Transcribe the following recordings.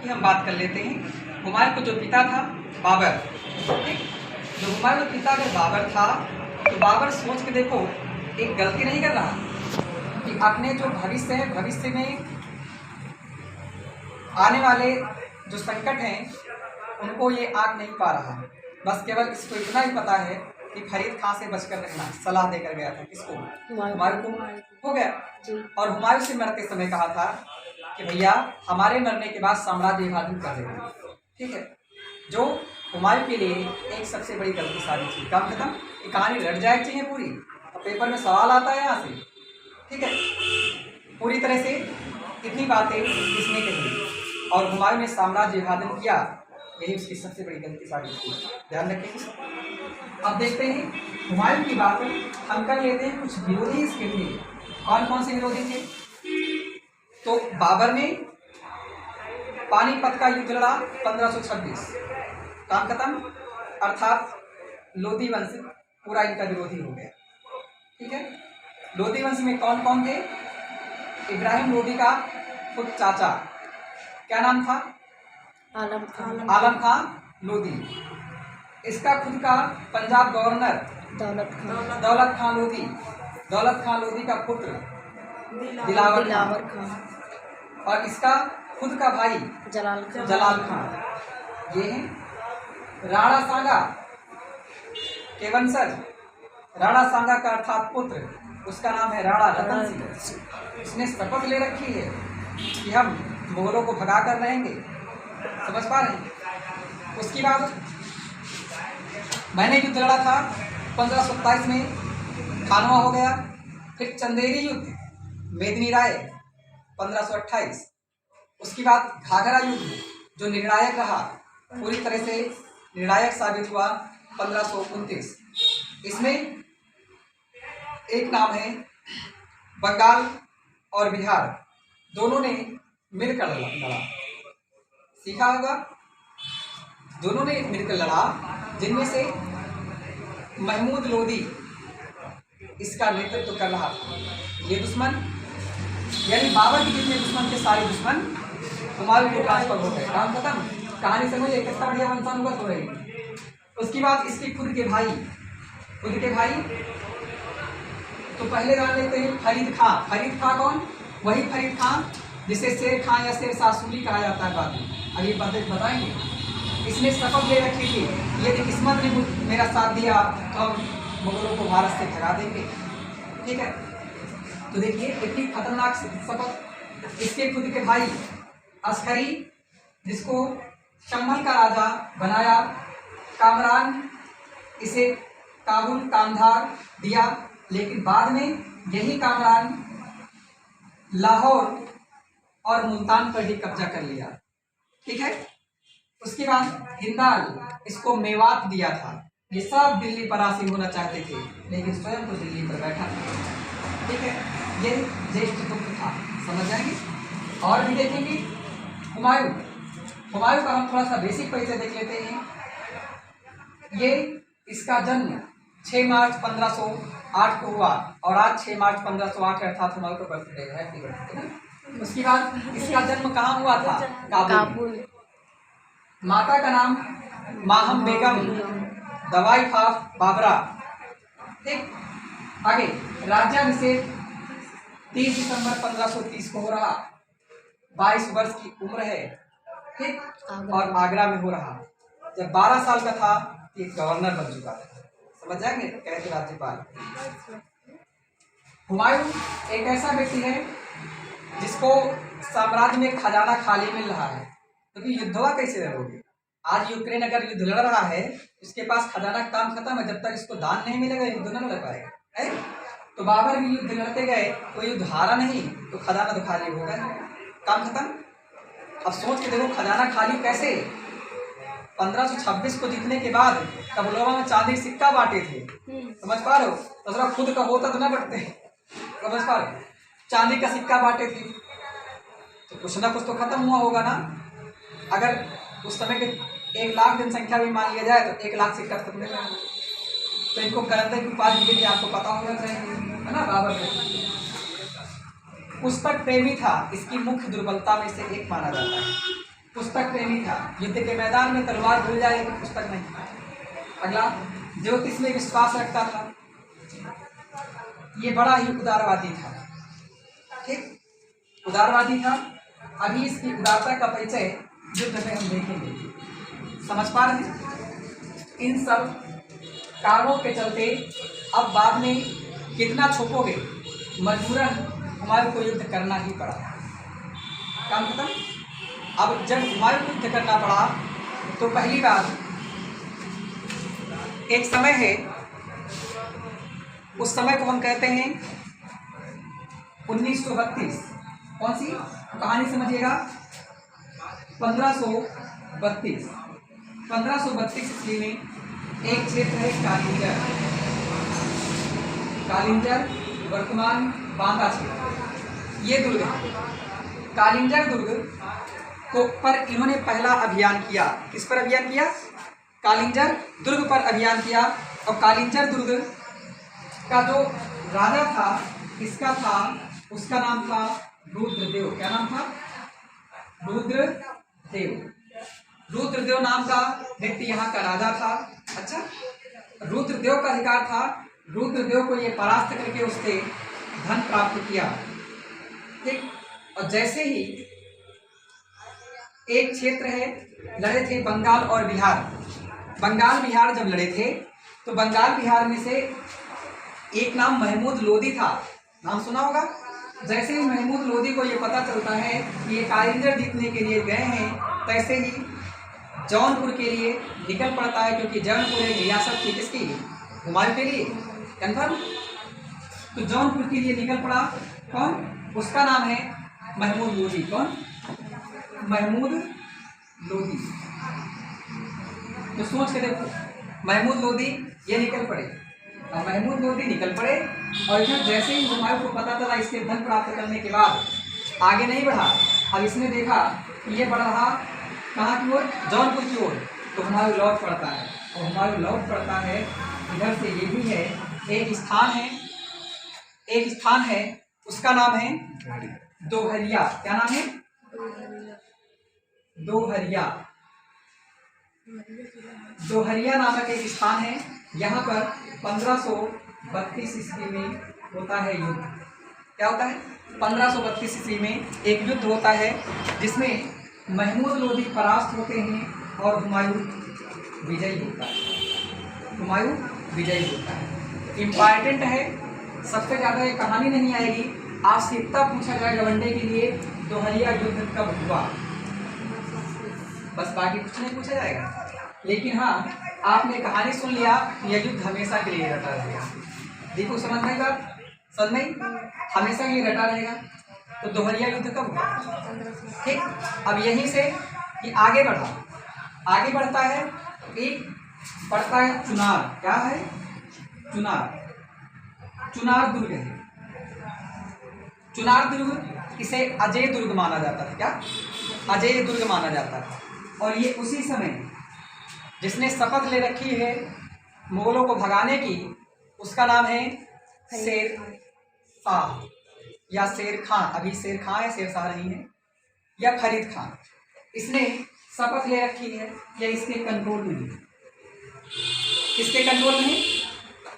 की हम बात कर लेते हैं। हुमायूं का जो पिता था बाबर, ठीक, जो हुमायूं का पिता अगर बाबर था तो बाबर सोच के देखो एक गलती नहीं कर रहा कि अपने जो भविष्य है, भविष्य में आने वाले जो संकट हैं उनको ये आग नहीं पा रहा, बस केवल इसको इतना ही पता है कि फरीद खां से बचकर रहना सलाह देकर गया था। किसको? हुमायूं को। हो गया। और हुमायूं से मरते समय कहा था कि भैया हमारे मरने के बाद साम्राज्य विभाजन कर देना, ठीक है। जो हुमायूं के लिए एक सबसे बड़ी गलती साबित हुई। काम खत्म, ये कहानी रट जाए चाहिए पूरी, और पेपर में सवाल आता है यहाँ से, ठीक है। पूरी तरह से इतनी बातें इसने कही और हुमायूं ने साम्राज्य विभाजन किया, यही उसकी सबसे बड़ी गलती साबित हुई। ध्यान रखें। अब देखते हैं हुमायूं की बात हम कर लेते हैं। कुछ विरोधी इसके थे। कौन कौन से विरोधी थे? तो बाबर ने पानीपत का युद्ध लड़ा 1526, काम खत्म, अर्थात लोधी वंश पूरा इनका विरोधी हो गया, ठीक है। लोधी वंश में कौन कौन थे? इब्राहिम लोधी का खुद चाचा, क्या नाम था? आलम खां लोधी। इसका खुद का पंजाब गवर्नर दौलत खां लोधी। दौलत खां लोधी का पुत्र दिलावर खां। और इसका खुद का भाई जलाल खां। ये है राणा सांगा के वंशज। राणा सांगा का अर्थात पुत्र, उसका नाम है राणा रतन सिंह। इसने शपथ ले रखी है कि हम मुगलों को भगा कर रहेंगे। समझ पा रहे हैं? उसके बाद मैंने युद्ध लड़ा था 1527 में, खानवा हो गया। फिर चंदेरी युद्ध, मेदिनी राय 1528। उसके बाद घाघरा युद्ध जो निर्णायक रहा, पूरी तरह से निर्णायक साबित हुआ 1529। इसमें एक नाम है बंगाल और बिहार, दोनों ने मिलकर लड़ा, सीखा होगा। दोनों ने मिलकर लड़ा, जिनमें से महमूद लोधी इसका नेतृत्व कर रहा था। ये दुश्मन यानी बाबर के जितने दुश्मन थे सारे दुश्मन हुमायूं को ट्रांसफर हो गए। काम खत्म। कहानी समझिए कितना बढ़िया वंशानुगत हो रही है। उसके बाद इसके खुद के भाई तो पहले जान लेते हैं फरीद खां। फरीद खां कौन? वही फरीद खां जिसे शेर खां या शेर शाह सूरी कहा जाता है बाद में, अगली बातें बताएंगे। इसने शपथ ले रखी थी यदि किस्मत ने मेरा साथ दिया तो हम मुगलों को भारत से भगा देंगे, ठीक है। तो देखिए इतनी खतरनाक शपथ। इसके खुद के भाई अस्करी, जिसको शम्भल का राजा बनाया, कामरान इसे काबुल कांधार दिया, लेकिन बाद में यही कामरान लाहौर और मुल्तान पर भी कब्जा कर लिया, ठीक है। उसके बाद हिंदाल, इसको मेवात दिया था। ये सब दिल्ली पर आसीन होना चाहते थे, लेकिन स्वयं तो दिल्ली पर बैठा था, ठीक है। ये ज्येष्ठ पुत्र था, समझ जाएंगे। और भी देखेंगे हुमायूं का हम थोड़ा सा बेसिक परिचय देख लेते हैं। ये इसका जन्म 6 मार्च 1508 को हुआ और आज 6 मार्च 1508 अर्थात हुमायूं का बर्थडे है, हैप्पी बर्थडे। उसके बाद इसका जन्म कहाँ हुआ था? काबुल। माता का नाम माहम बेगम दवाई खाफ बाबरा, ठीक। आगे राज्याभिषेक 30 दिसंबर 1530 को हो रहा, 22 वर्ष की उम्र है, ठीक। और आगरा में हो रहा। जब 12 साल का था ये गवर्नर बन चुका था, समझ जाएंगे, कहते राज्यपाल। हुमायूं एक ऐसा व्यक्ति है जिसको साम्राज्य में खजाना खाली मिल रहा है, क्योंकि तो युद्धवा कैसे लड़ोगे? आज यूक्रेन अगर युद्ध लड़ रहा है, इसके पास खजाना, काम खत्म है। जब तक इसको दान नहीं मिलेगा युद्ध न लड़ पाएगा, है? तो बाबर भी युद्ध लड़ते गए, कोई युद्ध हारा नहीं, तो खजाना तो खाली हो गया, काम खत्म। अब सोच के देखो खजाना खाली कैसे? 1526 को जीतने के बाद कबलोवा में चांदी सिक्का बांटे थे, समझ पा रहे हो? तो जरा खुद का होता तो ना बढ़ते, समझ पा रहे? चांदी का सिक्का बांटे थे, तो कुछ ना कुछ तो खत्म हुआ होगा ना। अगर उस समय के 1 लाख जनसंख्या भी मान लिया जाए तो 1 लाख सिक्का खत्म नहीं होगा। तो इनको करंदे की उपाधि मिली, आपको पता होना चाहिए, है ना। बाबर में पुस्तक प्रेमी था, इसकी मुख्य दुर्बलता में से एक माना जाता है। पुस्तक प्रेमी था, युद्ध के मैदान में तलवार भूल जाए तो पुस्तक नहीं था। अगला, ज्योतिष में विश्वास रखता था, ये बड़ा ही उदारवादी था। ठीक, उदारवादी था। अभी इसकी उदारता का परिचय युद्ध में हम देखेंगे। समझ पा रहे हैं? इन सब कारणों के चलते अब बाद में कितना छुपोगे, मजबूरन हुमायूं को युद्ध करना ही पड़ा। काम खत्म। अब जब हुमायूं को युद्ध करना पड़ा तो पहली बार एक समय है, उस समय को हम कहते हैं 1932। कौन सी कहानी समझिएगा? 1532। 1532 ईस्वी में एक क्षेत्र है कालिंजर। कालिंजर वर्तमान बांदा क्षेत्र, ये दुर्ग है। कालिंजर दुर्ग को पर इन्होंने पहला अभियान किया। किस पर अभियान किया? कालिंजर दुर्ग पर अभियान किया। और कालिंजर दुर्ग का जो राजा था, किसका था? उसका नाम था रुद्रदेव। क्या नाम था? रुद्रदेव। रुद्रदेव नाम का व्यक्ति यहाँ का राजा था। अच्छा, रुद्रदेव का अधिकार था। रुद्रदेव को ये परास्त करके उससे धन प्राप्त किया। ठीक, और जैसे ही एक क्षेत्र है, लड़े थे बंगाल और बिहार। बंगाल बिहार जब लड़े थे तो बंगाल बिहार में से एक नाम महमूद लोदी था। नाम सुना होगा। जैसे ही महमूद लोदी को ये पता चलता है कि ये कालिंजर जीतने के लिए गए हैं, तैसे ही जौनपुर के लिए निकल पड़ता है, क्योंकि जौनपुर एक रियासत थी किसकी? हुमायूं के लिए। कन्फर्म? तो जौनपुर के लिए निकल पड़ा। कौन? उसका नाम है महमूद लोदी। कौन? महमूद लोदी। तो सोच के देखो, महमूद लोदी ये निकल पड़े। और महमूद लोदी निकल पड़े और इधर जैसे ही हुमायूं को पता चला इसके धन प्राप्त करने के बाद आगे नहीं बढ़ा। अब इसने देखा कि ये बढ़ रहा कहाँ की ओर? जौनपुर की ओर। तो हुमायूं लौट पड़ता है। और हुमायूं लौट पड़ता है इधर से। ये भी है एक स्थान है, उसका नाम है दोहरिया। क्या नाम है? दोहरिया। दोहरिया नामक एक स्थान है। यहाँ पर 1532 ईस्वी में होता है युद्ध। क्या होता है? 1532 ईस्वी में एक युद्ध होता है जिसमें महमूद लोदी परास्त होते हैं और हुमायूं विजयी होता है। हुमायूं विजयी होता है। इम्पॉर्टेंट है, सबसे ज़्यादा ये कहानी नहीं आएगी। आपसे इतना पूछा जाएगा वनडे के लिए, दोहरिया युद्ध कब हुआ, बस बाकी कुछ नहीं पूछा जाएगा। लेकिन हाँ, आपने कहानी सुन लिया, यह युद्ध हमेशा के लिए रटा रहेगा। देखो, समझ नहीं बात? समझ नहीं? हमेशा के लिए रटा रहेगा। तो दोहरिया युद्ध कब हुआ? ठीक, अब यहीं से ये आगे बढ़ा। आगे बढ़ता है, एक पड़ता है चुनार। क्या है? चुनार। चुनार दुर्ग है। चुनार दुर्ग, इसे अजय दुर्ग माना जाता था। क्या? अजय दुर्ग माना जाता था। और ये उसी समय जिसने शपथ ले रखी है मुगलों को भगाने की, उसका नाम है शेर शाह या शेर खां। अभी शेर खां है, शेर शाह नहीं है, या फरीद खां। इसने शपथ ले रखी है, या इसके कंट्रोल में है। किसके कंट्रोल में है?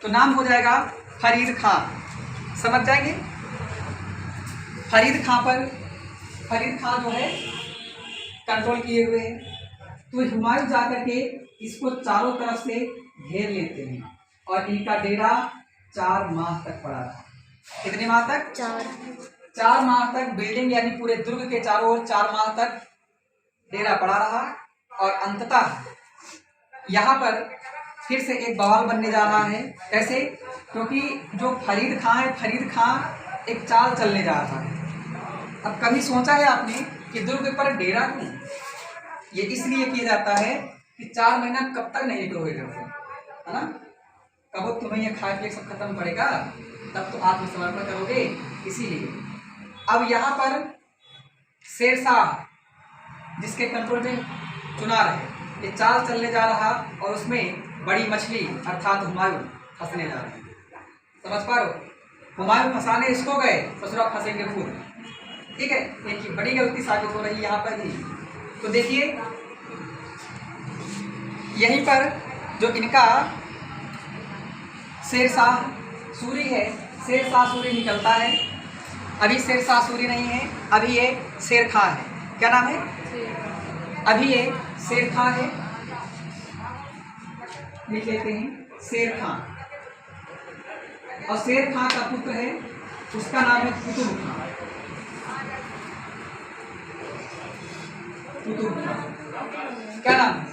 तो नाम हो जाएगा फरीद खां। समझ जाएंगे? फरीद खां जो है कंट्रोल किए हुए हैं। तो हुमायूं जाकर के इसको चारों तरफ से घेर लेते हैं और इनका डेरा 4 माह तक पड़ा था। कितने माह तक? 4 माह तक बिल्डिंग यानी पूरे दुर्ग के चारों ओर 4 माह तक डेरा पड़ा रहा। और अंततः यहाँ पर फिर से एक बवाल बनने जा रहा है। कैसे? क्योंकि जो फरीद खां है, फरीद खां एक चाल चलने जा रहा है। अब कभी सोचा है आपने कि दुर्ग पर डेरा क्यों? ये इसलिए किया जाता है कि 4 महीना कब तक नहीं निकलोगे घर से, है ना? कब तुम्हें ये खा पिए सब खत्म पड़ेगा, तब तो आत्मसमर्पण करोगे। इसीलिए अब यहाँ पर शेरशाह जिसके कंट्रोल में चुनार है, ये चाल चलने जा रहा और उसमें बड़ी मछली अर्थात हुमायूं फंसने जा रहे हैं। समझ पा रहे हो? हुमायूं फंसाने इसको गए, ससुरा फंसेंगे खुद। ठीक है, एक बड़ी गलती साबित हो रही है यहाँ पर ही। तो देखिए यहीं पर जो इनका शेरशाह सूरी है, शेरशाह सूरी निकलता है। अभी शेरशाह सूरी नहीं है, अभी ये शेर खां है। क्या नाम है? अभी ये शेर खां है, लिख लेते हैं शेर खां। और शेर खां का पुत्र है, उसका नाम है कुतुब खां। कुतुब खां क्या नाम है?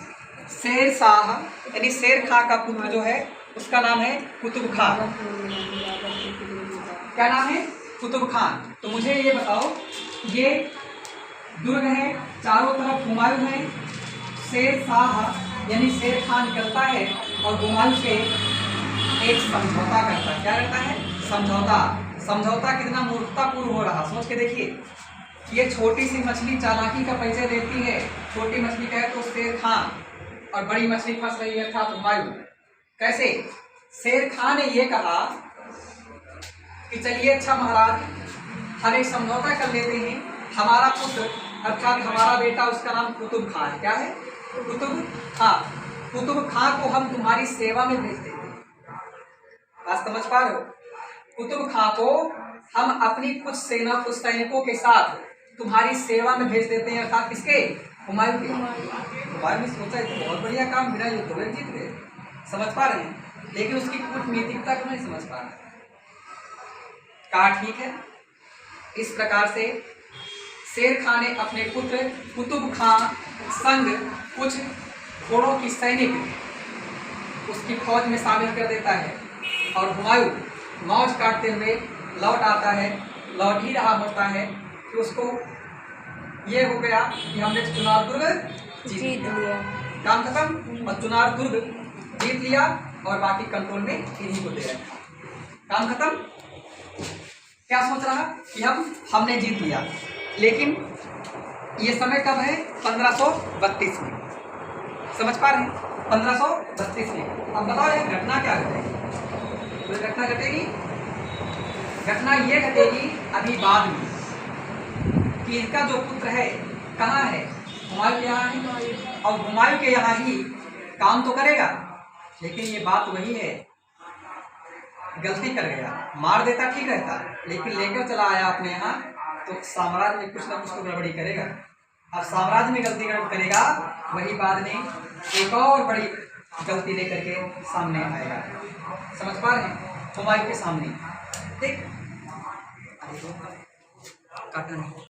शेरशाह यानी शेर खां का पुत्र जो है उसका नाम है कुतुब खां। क्या नाम है? कुतुब खां। तो मुझे ये बताओ, ये दुर्ग है, चारों तरफ हुमायूं है, शेरशाह यानी शेर खां निकलता है और हुमायूं से एक समझौता करता है। क्या करता है? समझौता। समझौता कितना मूर्खतापूर्ण हो रहा, सोच के देखिए। ये छोटी सी मछली चालाकी का परिचय देती है। छोटी मछली कहे तो शेर खां और बड़ी मछली फंस रही है अर्थात हुमायूं। कैसे? शेर खां ने ये कहा कि चलिए अच्छा महाराज, हम एक समझौता कर लेते हैं। हमारा पुत्र अर्थात हमारा बेटा, उसका नाम कुतुब खां है। क्या है? कुतुब खां। कुतुब खां को हम तुम्हारी सेवा में भेज देते हैं। बात समझ पा रहे हो? कुतुब खां को हम अपनी कुछ सैनिकों के साथ तुम्हारी सेवा में भेज देते हैं, अर्थात किसके? हुमायूं के। हुमायूं ने सोचा तो बहुत बढ़िया काम, बिना युद्ध हुए जीत गए। समझ पा रहे हैं? लेकिन उसकी कूटनीतिकता को नहीं समझ पा रहे। कहा ठीक है। इस प्रकार से शेर खां ने अपने पुत्र कुतुब खां संग कुछ घोड़ों की सैनिक उसकी फौज में शामिल कर देता है और हुमायूं मौज काटते हुए लौट आता है। लौट ही रहा होता है कि उसको ये हो गया कि हमने चुनार दुर्ग जीत लिया। काम खत्म। और चुनार दुर्ग जीत लिया और बाकी कंट्रोल में इन्हीं को दे रखा। काम खत्म। क्या सोच रहा कि हमने जीत लिया, लेकिन ये समय कब है? 1532 में। समझ पा रहे हैं? 1532 में। अब बताओ ये घटना क्या घटेगी? तो घटना घटेगी, घटना ये घटेगी अभी बाद में कि इनका जो पुत्र है कहाँ है? हुमायूं के यहाँ है। और हुमायूं के यहाँ ही काम तो करेगा, लेकिन ये बात वही है, गलती कर गया। मार देता ठीक रहता, लेकिन लेकर चला आया अपने यहाँ, तो साम्राज्य में कुछ ना कुछ तो गड़बड़ी करेगा। अब साम्राज्य में गलती करेगा, वही बाद में एक और बड़ी गलती लेकर के सामने आएगा। समझ पा रहे हैं? हुमायूं के सामने। ठीक, काटना नहीं।